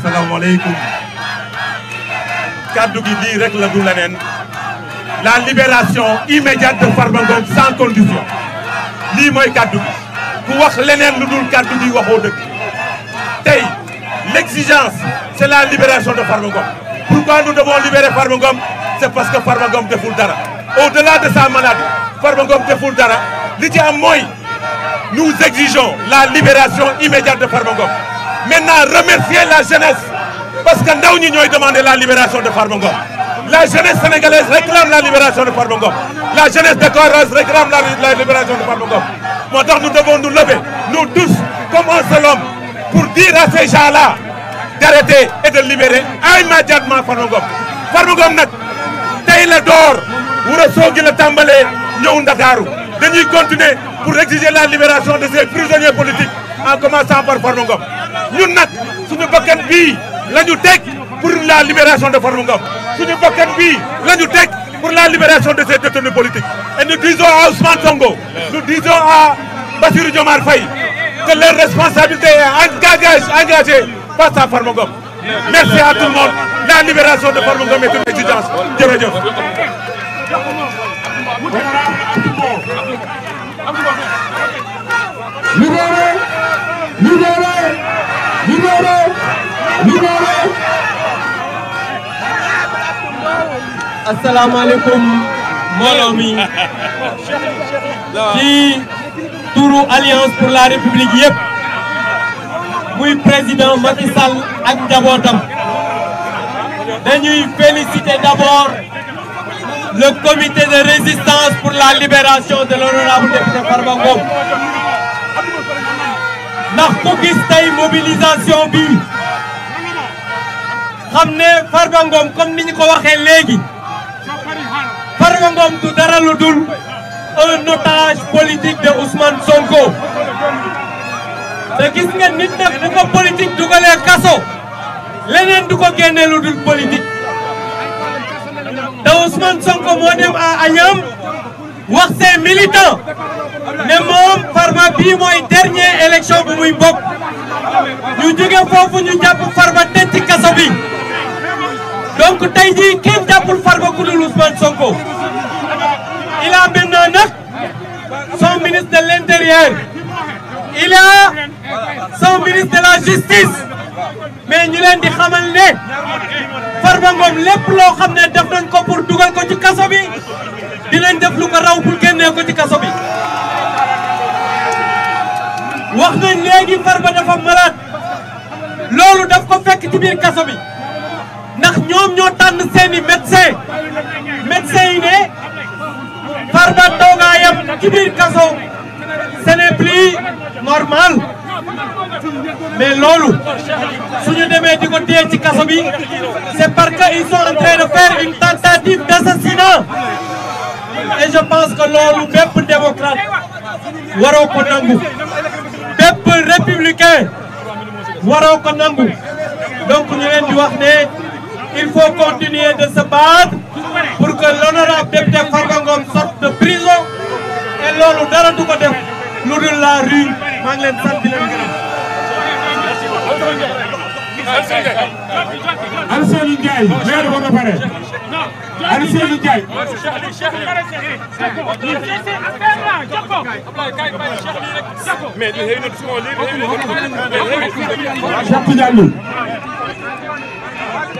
asalaamaaleykum kaddu gi lii rek la du leneen la libération immédiate de Farba Ngom sans condition lii mooy kaddu gi ku wax leneen lu dul kaddu gi waxoo dëgg tey l'exigence c'est la libération de Farba Ngom. Pourquoi nous devons libérer Farba Ngom? C'est parce que Farba Ngom deful dara au-delà de sa maladie Farba Ngom deful dara li ci am mooy nous exigeons la libération immédiate de Farba Ngom. Maintenant remercier la jeunesse parce que ndaw ñi ñooy demander la libération de Farba Ngom. La jeunesse sénégalaise réclame la libération de Farba Ngom. La jeunesse de Corrèze réclame la libération de Farba Ngom. Moo tax nous devons nous lever nous tous comme un seul homme pour dire à ces gens-là d'arrêter et de libérer immédiatement Farba Ngom. Farba Ngom nag tey la door Ourossogui la tàmbalee ñëw Ndakaaru dañuy continuer pour exiger la libération de ces prisonniers politiques en commençant par Farba Ngom. ñun nag suñu bakkan bii la ñu teg pour la libération de Farba Ngom suñu bakkan bii la ñu teg pour la libération de ces détenus politiques. Et nous disons à Ousmane Sonko, nous disons à Bassirou Diomaye Faye que leur responsabilité est engagée face à Farba Ngom. Merci à tout le monde. La libération de Farba Ngom est une exigence. Jërëjëf. Libérez, libérez, libérez, libérez. Asalaamaaleykum mbooloo mi ci turu Alliance pour la République yëpp muy président Macky Sall ak njabootam dañuy féliciter d'abord le comité de résistance pour la libération de l'honorable député Farba Ngom ndax ku gis tey mobilisation bi xam ne Farba Ngom comme ni ñu ko waxee léegi Farba Ngom du dara lu dul un otage politique de Ousmane Sonko te gis nga nit nag bu ko politique dugalee kaso leneen du ko génnee lu dul politique te Ousmane Sonko moo dem à Agnam wax ses militants ne moom Farba bii mooy dernière élection bu muy bokk ñu jóge foofu ñu jàpp Farba tëj ci kaso bi donc tey jii kenn jàppul Farba ku dul Ousmane Sonko il a maintenant nag son ministre de l'intérieur il a son ministre de la justice mais ñu leen di xamal ne Farba Ngom lépp loo xam ne def nañ ko pour dugal ko ci kaso bi dinañ def lu ko raw pour génnee ko ci kaso bi wax nañ léegi Farba dafa malade loolu daf ko fekk ci biir kaso bi ndax ñoom ñoo tànn seeni médecin yi ne Farba toogaayam ci biir kaso ce n'est plus normal mais loolu suñu demee di ko téye ci kaso bi c'est parce que ils sont en train de faire une tentative d'assassinat et je pense que loolu bépp démocrate waroo ko nangu bépp républicain waroo ko nangu donc ñu leen di wax ne il faut continuer de se battre pour que l'honorable député Farba Ngom sorte de prison et loolu dara du ko def lu dul la rue maa ngi leen sant di leen gërëm. Alseyni Ndiaye maire ba pare Alseyni Ndiaye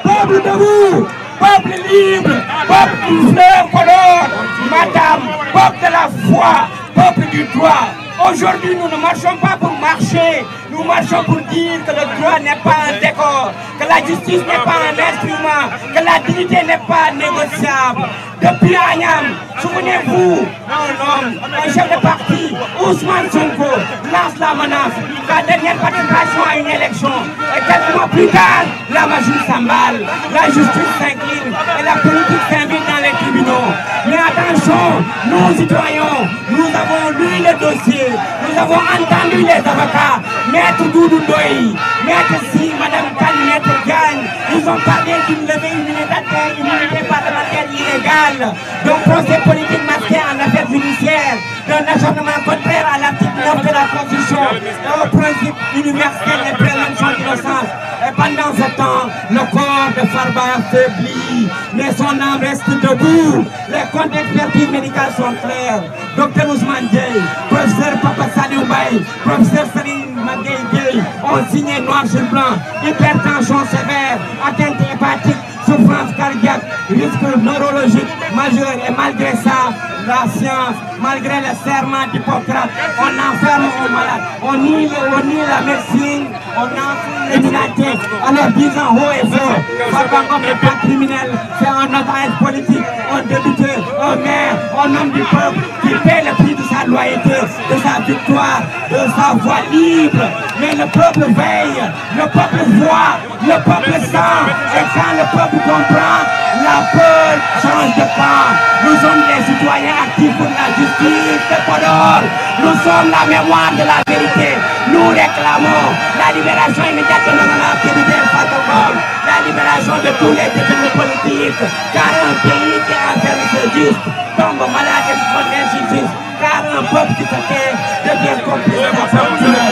Peuple debout, peuple libre, peuple du fleuve colore, madame, peuple de la foi, peuple du droit. Aujourd'hui, nous ne marchons pas pour marcher, nous marchons pour dire que le droit n'est pas un décor, que la justice n'est pas un instrument, que la dignité n'est pas négociable. Depuis Agnam, souvenez-vous, un homme, un chef de parti, Ousmane Sonko, lance la menace, la dernière participation à une élection. Et quelques mois plus tard, la magie s'emballe, la justice s'incline et la politique s'invite dans les tribunaux. Mais attention, nous citoyens, nous avons lu le dossier, nous avons entendu les avocats, Maître Doudou Ndoye, Maître Si, Madame Kane, Maître Diagne, ils ont parlé d'une levée immunité parlementaire illégale, d'un procès politique masqué en affaires judiciaires, d'un acharnement contraire à l'article 9 de la Constitution, et au principe universel des présomptions d'innocence. Et pendant ce temps, temps, le corps de Farba affaibli, mais son âme reste debout. Les comptes d'expertise médicale sont clairs. Dr Ousmane Dieye, professeur Papa Saliou Mbaye, professeur Saline Magueye ont signé noir sur blanc. Hypertension sévère, atteinte hépatique, souffrance cardiaque, risque neurologique majeur. Et malgré ça, la science, malgré le serment d'Hippocrate, on enferme aux malades, on nie la médecine, on enferme l'humanité. Alors disant haut et fort, Farba Ngom n'est pas criminel, c'est un otage politique, un débuteur, un maire, un homme du peuple qui paie le prix de sa loyauté, de sa victoire, de sa voix libre. Mais le peuple veille, le peuple voit, le peuple sent, et quand le peuple comprend, la peur change de camp. Nous sommes des citoyens actifs pour la justice de Podor. Nous sommes la mémoire de la vérité. Nous réclamons la libération immédiate de l'honorable député Farba Ngom, la libération de tous les détenus politiques, car un pays qui enferme ses justes tombe malade et font l'injustice, car un peuple qui se tait devient complice de la torture.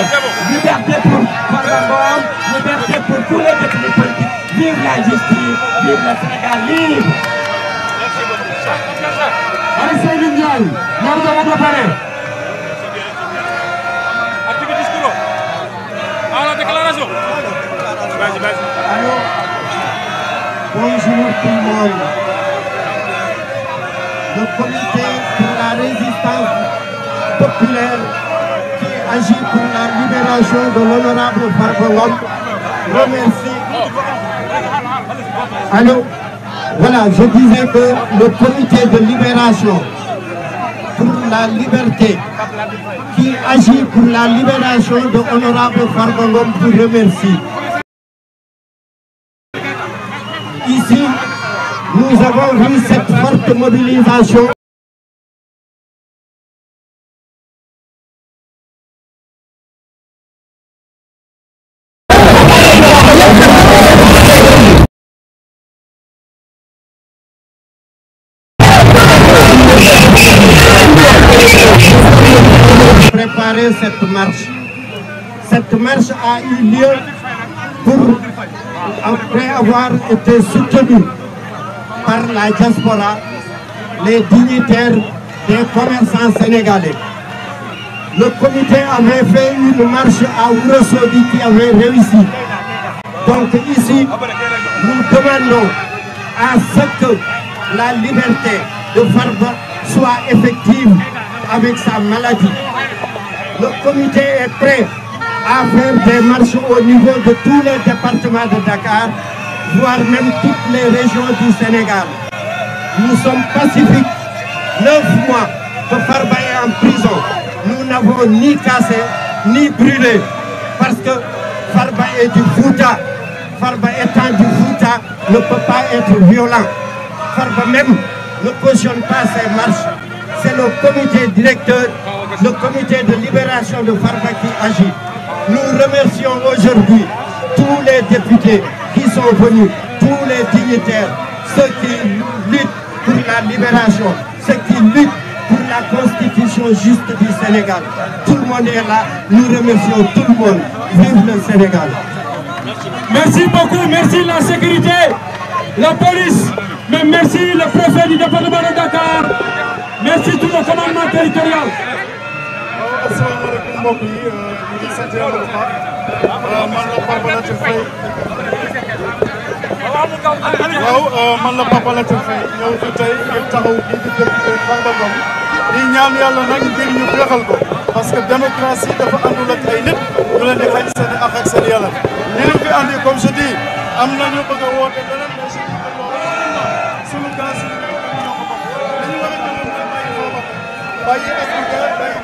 Liberté pour Farba Ngom, liberté pour tous les détenus politiques. Vive la justice, vive le Sénégal libre. Allez, Seydou Ndiaye, ñaar dama ba pare. Article discours. À la déclaration. Alors, bonjour tout le monde. Le comité pour la résistance populaire qui agit pour la libération de l'honorable Farba Ngom remercie. Alors, voilà, je disais que le comité de libération pour la liberté qui agit pour la libération de l'honorable Farba Ngom vous remercie. Ici, nous avons vu cette forte mobilisation. Préparer cette marche. Cette marche a eu lieu après avoir été soutenue par la diaspora, les dignitaires des commerçants sénégalais. Le comité avait fait une marche à Ourossogui qui avait réussi. Donc ici, nous demandons à ce que la liberté de Farba soit effective avec sa maladie. Le comité est prêt à faire des marches au niveau de tous les départements de Dakar, voire même toutes les régions du Sénégal. Nous sommes pacifiques. 9 mois que Farba est en prison. Nous n'avons ni cassé, ni brûlé. Parce que Farba est du Fouta. Farba étant du Fouta ne peut pas être violent. Farba même ne cautionne pas ses marches. C'est le comité directeur, le comité de libération de Farba qui agit. Nous remercions aujourd'hui tous les députés qui sont venus, tous les dignitaires, ceux qui luttent pour la libération, ceux qui luttent pour la constitution juste du Sénégal. Tout le monde est là, nous remercions tout le monde. Vive le Sénégal. Merci beaucoup, merci la sécurité, la police, mais merci le préfet du département de Dakar, merci tout le commandement territorial. asalaamaaleykum mbokk yi ñu ngi sant yàlla bu baax man la Papa Latir Faye waaw man la Papa Latir Faye ñëw fi tey ngir taxaw kii di député Farba Ngom di ñaan yàlla nag ngir ñu féexal ko parce que démocratie dafa àndul ak ay nit ñu leen di xañ seen ak ak seen yàlla li leen fi andi comme je dis am na ñu bëgg a woote leneen mais suñu gaz yi ñoo ko bokk li ñu war a jëlee mooy bàyyi Farba bàyyi